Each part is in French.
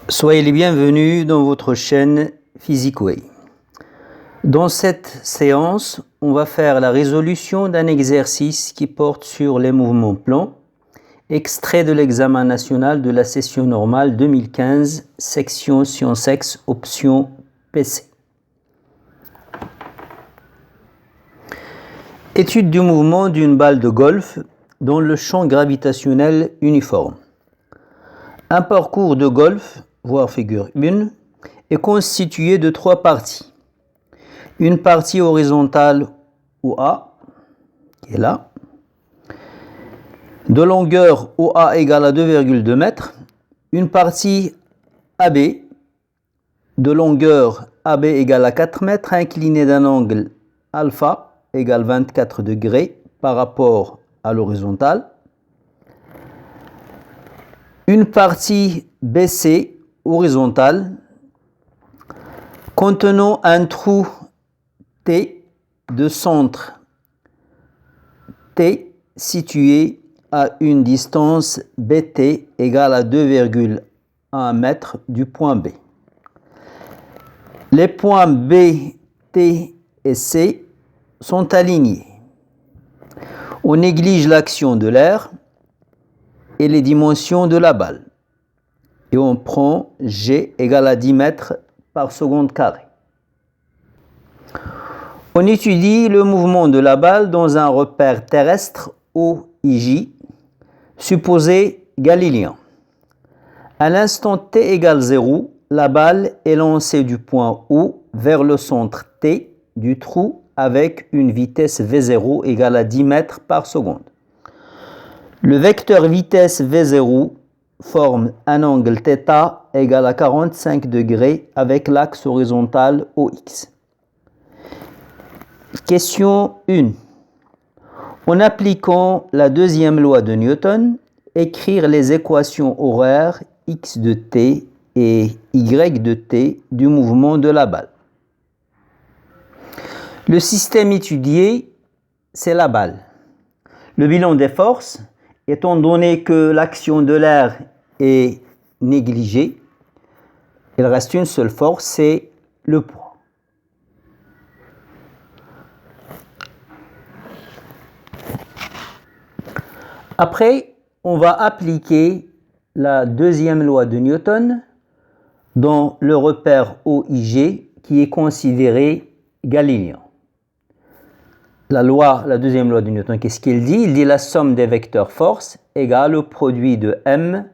Soyez les bienvenus dans votre chaîne PhysicWay. Dans cette séance, on va faire la résolution d'un exercice qui porte sur les mouvements plans, extrait de l'examen national de la session normale 2015, section Sciences X, option PC. Étude du mouvement d'une balle de golf dans le champ gravitationnel uniforme. Un parcours de golf, voire figure 1, est constitué de 3 parties. Une partie horizontale OA, qui est là, de longueur OA égale à 2,2 mètres, une partie AB, de longueur AB égale à 4 mètres, inclinée d'un angle alpha égale 24 degrés par rapport à l'horizontale, une partie BC horizontale contenant un trou T de centre T situé à une distance BT égale à 2,1 m du point B. Les points B, T et C sont alignés. On néglige l'action de l'air et les dimensions de la balle. Et on prend G égale à 10 mètres par seconde carrée. On étudie le mouvement de la balle dans un repère terrestre OIJ, supposé galiléen. À l'instant t égale 0, la balle est lancée du point O vers le centre T du trou avec une vitesse V0 égale à 10 mètres par seconde. Le vecteur vitesse V0 forme un angle θ égal à 45 degrés avec l'axe horizontal OX. Question 1. En appliquant la deuxième loi de Newton, écrire les équations horaires x de t et y de t du mouvement de la balle. Le système étudié, c'est la balle. Le bilan des forces, étant donné que l'action de l'air est négligée, il reste une seule force, c'est le poids. Après, on va appliquer la deuxième loi de Newton dans le repère OIG qui est considéré galiléen. La deuxième loi de Newton, qu'est-ce qu'il dit? Il dit la somme des vecteurs force égale au produit de m,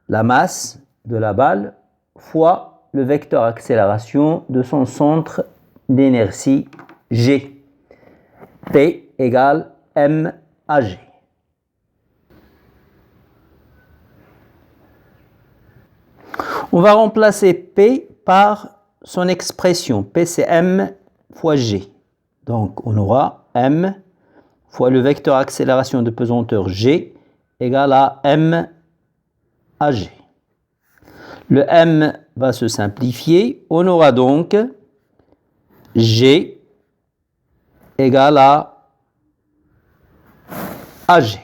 la masse de la balle, fois le vecteur accélération de son centre d'inertie G. P égale m à G. On va remplacer P par son expression. P c'est m fois G. Donc on aura m fois le vecteur accélération de pesanteur G égale à m à G. Le m va se simplifier. On aura donc G égale à AG.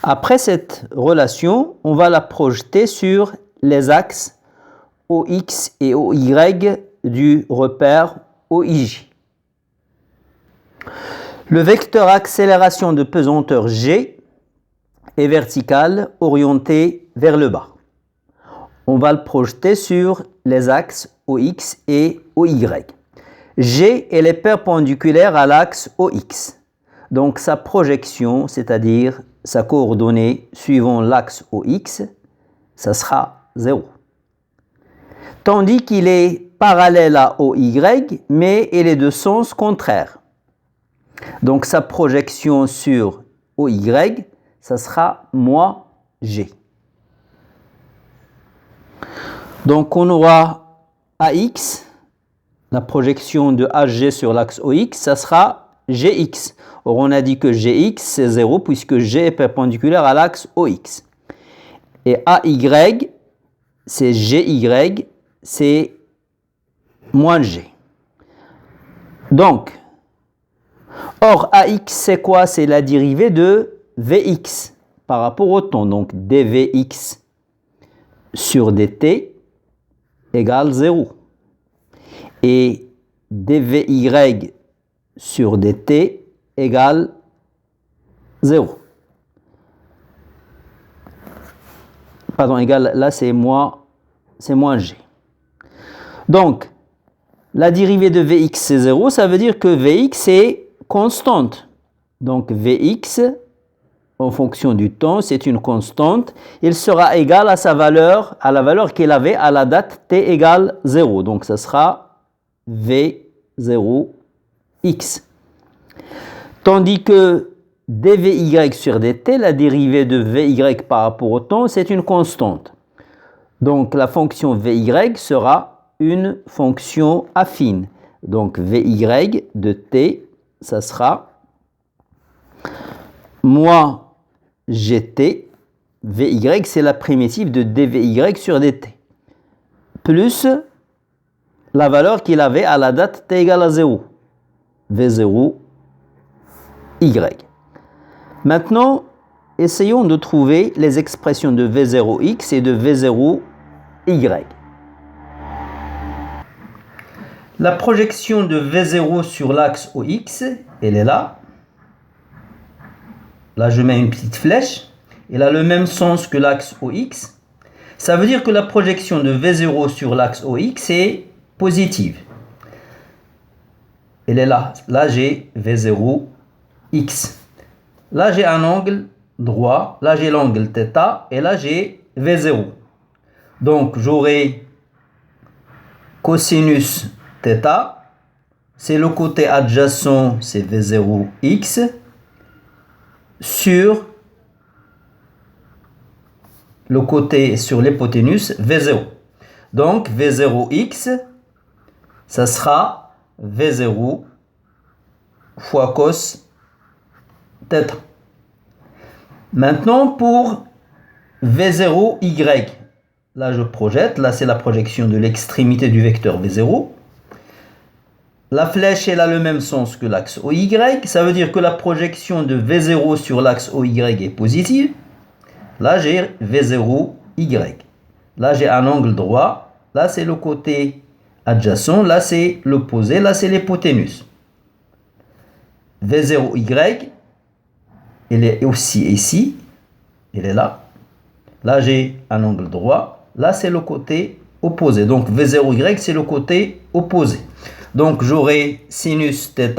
Après cette relation, on va la projeter sur les axes OX et OY du repère OIJ. Le vecteur accélération de pesanteur G est vertical, orienté vers le bas. On va le projeter sur les axes OX et OY. G elle est perpendiculaire à l'axe OX. Donc sa projection, c'est-à-dire sa coordonnée suivant l'axe OX, ça sera 0. Tandis qu'il est parallèle à OY, mais il est de sens contraire. Donc sa projection sur OY, ça sera moins G. Donc on aura AX, la projection de HG sur l'axe OX, ça sera GX. Or on a dit que GX c'est 0 puisque G est perpendiculaire à l'axe OX. Et AY, c'est GY, c'est moins G. Donc, or AX c'est quoi? C'est la dérivée de VX par rapport au temps. Donc dVX sur dt égale 0. Et dvy sur dt égale 0. Pardon, égale, là c'est moins g. Donc, la dérivée de Vx c'est 0, ça veut dire que Vx est constante. Donc Vx, en fonction du temps, c'est une constante. Il sera égal à sa valeur, à la valeur qu'il avait à la date t égale 0. Donc ça sera V0x. Tandis que dvy sur dt, la dérivée de Vy par rapport au temps, c'est une constante. Donc la fonction Vy sera une fonction affine. Donc Vy de t, ça sera moins gt, Vy c'est la primitive de dvy sur dt, plus la valeur qu'il avait à la date t égale à 0, V0y. Maintenant, essayons de trouver les expressions de V0x et de V0y. La projection de V0 sur l'axe OX, elle est là. Là, je mets une petite flèche. Elle a le même sens que l'axe OX. Ça veut dire que la projection de V0 sur l'axe OX est positive. Elle est là. Là, j'ai V0x. Là, j'ai un angle droit. Là, j'ai l'angle θ. Et là, j'ai V0. Donc, j'aurai cosinus θ, c'est le côté adjacent, c'est V0x, sur le côté, sur l'hypoténuse, V0. Donc, V0x, ça sera V0 fois cos θ. Maintenant, pour V0y, là je projette, là c'est la projection de l'extrémité du vecteur V0. La flèche, elle a le même sens que l'axe OY. Ça veut dire que la projection de V0 sur l'axe OY est positive. Là, j'ai V0Y. Là, j'ai un angle droit. Là, c'est le côté adjacent. Là, c'est l'opposé. Là, c'est l'hypoténuse. V0Y, elle est aussi ici. Elle est là. Là, j'ai un angle droit. Là, c'est le côté opposé. Donc, V0Y, c'est le côté opposé. Donc, j'aurai sinus θ,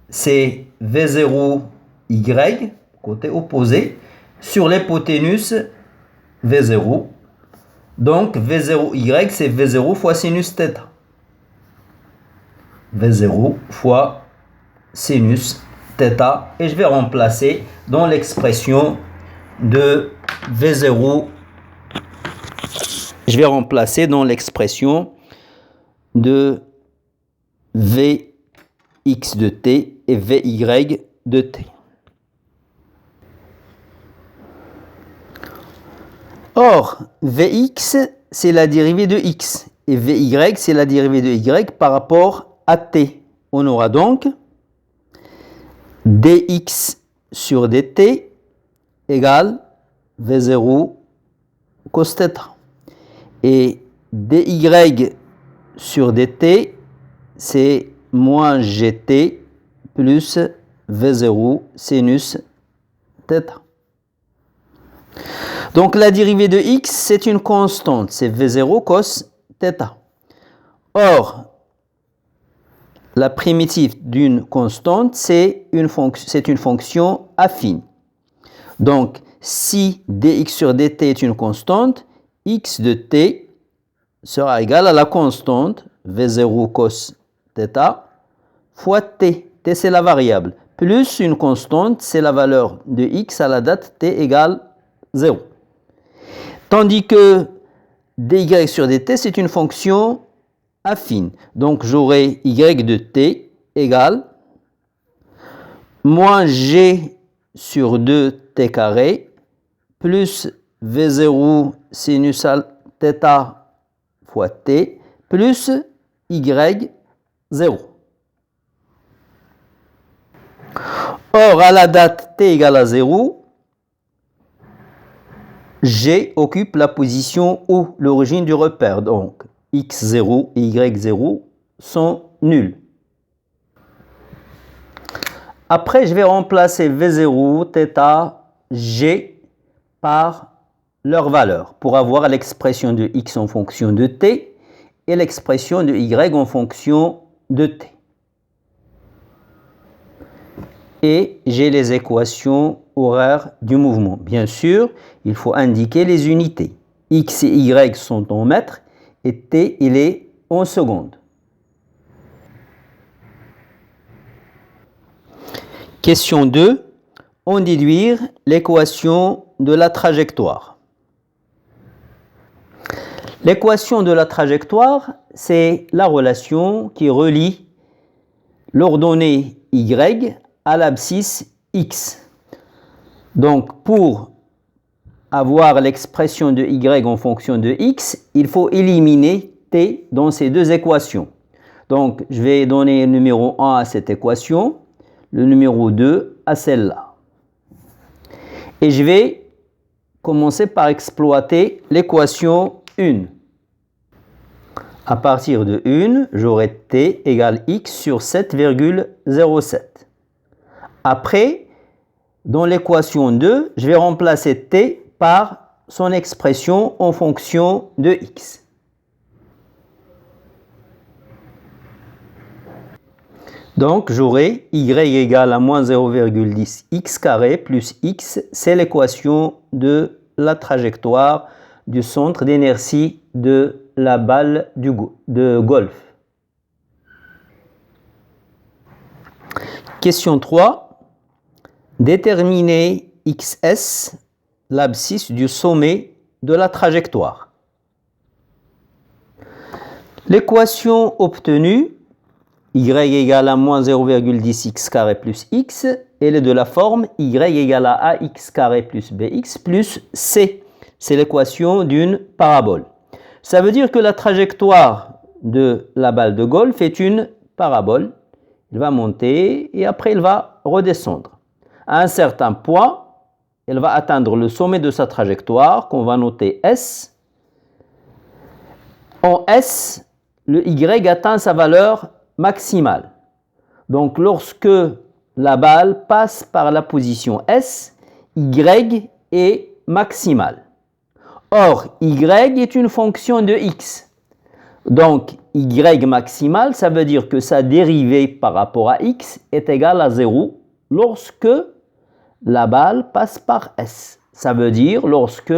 c'est V0y, côté opposé, sur l'hypoténuse V0. Donc, V0y, c'est V0 fois sinus θ. V0 fois sinus θ. Et je vais remplacer dans l'expression de V0. Je vais remplacer dans l'expression de Vx de t et Vy de t. Or, Vx, c'est la dérivée de x et Vy, c'est la dérivée de y par rapport à t. On aura donc dx sur dt égale V0 cos θ. Et dy sur dt, c'est moins gt plus V0 sinus θ. Donc la dérivée de x, c'est une constante, c'est V0 cos θ. Or, la primitive d'une constante, c'est une fonction affine. Donc, si dx sur dt est une constante, x de t sera égal à la constante V0 cos θ fois t. T, c'est la variable. Plus une constante, c'est la valeur de x à la date t égale 0. Tandis que dy sur dt, c'est une fonction affine. Donc, j'aurai y de t égale moins g sur 2t carré plus V0 sinus θ fois t plus y0. Or, à la date t égale à 0, G occupe la position ou l'origine du repère. Donc, x0 et y0 sont nuls. Après, je vais remplacer V0, θ, G par leur valeur pour avoir l'expression de x en fonction de t et l'expression de y en fonction de t. Et j'ai les équations horaires du mouvement. Bien sûr, il faut indiquer les unités. X et y sont en mètres et t, il est en secondes. Question 2. En déduire l'équation de la trajectoire. L'équation de la trajectoire, c'est la relation qui relie l'ordonnée y à l'abscisse x. Donc, pour avoir l'expression de y en fonction de x, il faut éliminer t dans ces deux équations. Donc, je vais donner le numéro 1 à cette équation, le numéro 2 à celle-là. Et je vais commencer par exploiter l'équation 1. À partir de 1, j'aurai t égale x sur 7,07. Après, dans l'équation 2, je vais remplacer t par son expression en fonction de x. Donc, j'aurai y égale à moins 0,10 x carré plus x, c'est l'équation de la trajectoire du centre d'inertie de la balle de golf. Question 3. Déterminer xs, l'abscisse du sommet de la trajectoire. L'équation obtenue, y égale à moins 0,10 x carré plus x, elle est de la forme y égale à ax carré plus bx plus c. C'est l'équation d'une parabole. Ça veut dire que la trajectoire de la balle de golf est une parabole. Elle va monter et après elle va redescendre. À un certain point, elle va atteindre le sommet de sa trajectoire qu'on va noter S. En S, le y atteint sa valeur maximale. Donc lorsque la balle passe par la position S, y est maximal. Or, y est une fonction de x. Donc, y maximal, ça veut dire que sa dérivée par rapport à x est égale à 0 lorsque la balle passe par S. Ça veut dire lorsque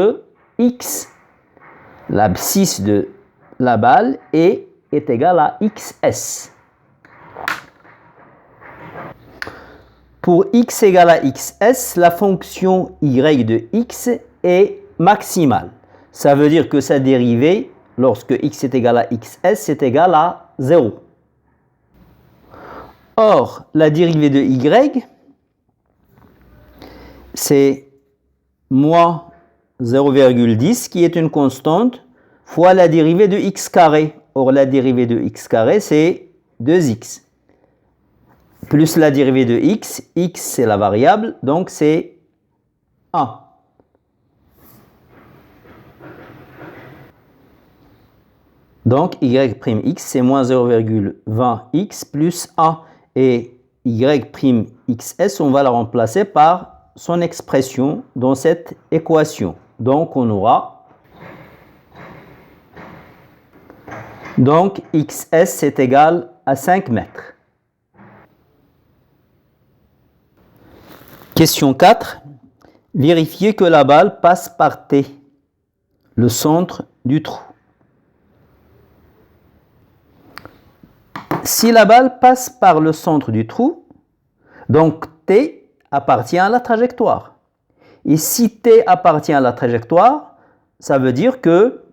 x, l'abscisse de la balle, est égale à xs. Pour x égale à xs, la fonction y de x est maximale. Ça veut dire que sa dérivée, lorsque x est égal à xs, est égale à 0. Or, la dérivée de y, c'est moins 0,10 qui est une constante fois la dérivée de x carré. Or, la dérivée de x carré, c'est 2x. Plus la dérivée de x, x c'est la variable, donc c'est 1. Donc, y'x, c'est moins 0,20x plus 1. Et y'xs, on va la remplacer par son expression dans cette équation. Donc, on aura... Donc, xs est égal à 5 mètres. Question 4. Vérifiez que la balle passe par T, le centre du trou. Si la balle passe par le centre du trou, donc T appartient à la trajectoire. Et si T appartient à la trajectoire, ça veut dire que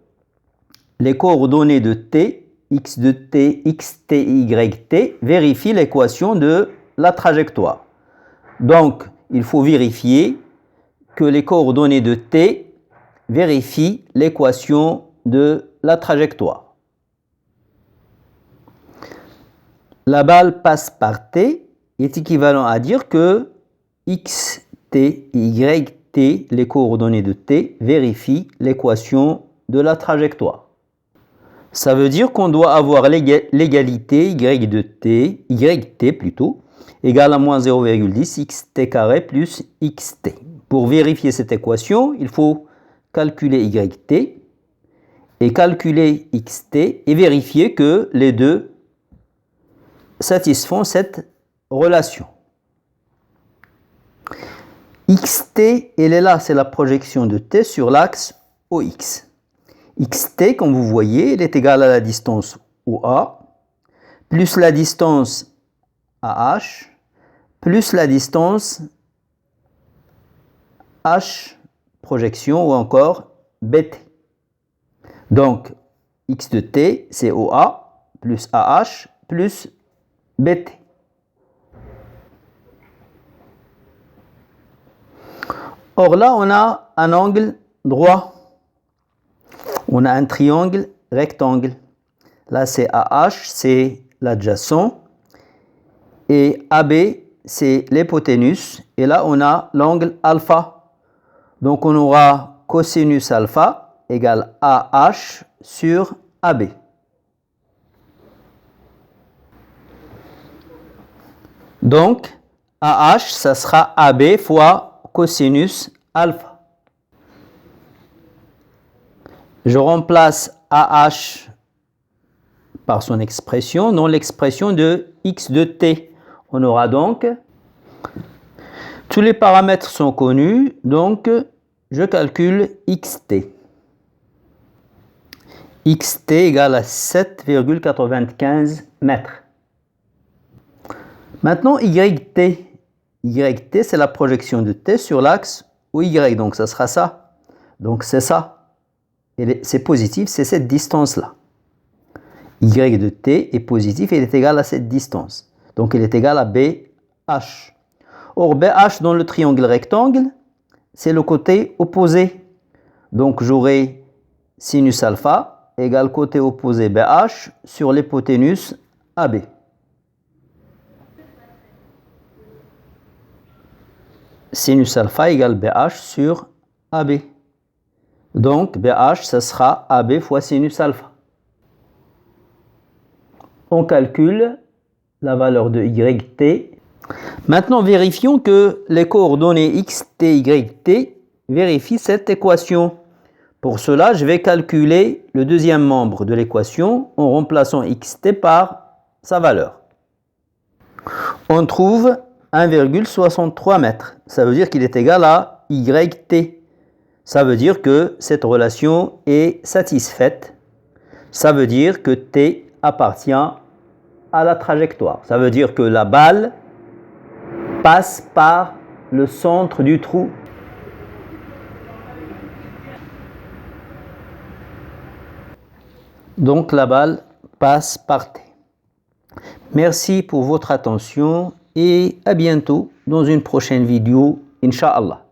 les coordonnées de T, x de T, xt, yt, vérifient l'équation de la trajectoire. Donc, il faut vérifier que les coordonnées de T vérifient l'équation de la trajectoire. La balle passe par T est équivalent à dire que xt et yt t, les coordonnées de t, vérifient l'équation de la trajectoire. Ça veut dire qu'on doit avoir l'égalité y de t, yt plutôt, égale à moins 0,10 xt carré plus xt. Pour vérifier cette équation, il faut calculer yt et calculer xt et vérifier que les deux satisfont cette relation. Xt, elle est là, c'est la projection de t sur l'axe OX. Xt, comme vous voyez, elle est égale à la distance OA, plus la distance AH, plus la distance H, projection, ou encore BT. Donc, x de t, c'est OA, plus AH, plus BT. Or là, on a un angle droit. On a un triangle rectangle. Là, c'est AH, c'est l'adjacent. Et AB, c'est l'hypoténuse. Et là, on a l'angle alpha. Donc, on aura cosinus alpha égale AH sur AB. Donc, AH, ça sera AB fois cosinus alpha. Je remplace AH par son expression dans l'expression de x de t. On aura donc, tous les paramètres sont connus, donc je calcule xt. Xt égale à 7,95 mètres. Maintenant, yt. Yt, c'est la projection de t sur l'axe OY, donc ça sera ça. Donc c'est ça. C'est positif, c'est cette distance-là. Y de t est positif et il est égal à cette distance. Donc il est égal à BH. Or, BH dans le triangle rectangle, c'est le côté opposé. Donc j'aurai sinus alpha égale côté opposé BH sur l'hypoténuse AB. Sinus alpha égale BH sur AB. Donc BH, ça sera AB fois sinus alpha. On calcule la valeur de yt. Maintenant, vérifions que les coordonnées xt, yt vérifient cette équation. Pour cela, je vais calculer le deuxième membre de l'équation en remplaçant xt par sa valeur. On trouve 1,63 mètres. Ça veut dire qu'il est égal à yt. Ça veut dire que cette relation est satisfaite. Ça veut dire que t appartient à la trajectoire. Ça veut dire que la balle passe par le centre du trou. Donc la balle passe par t. Merci pour votre attention et à bientôt dans une prochaine vidéo, Inch'Allah.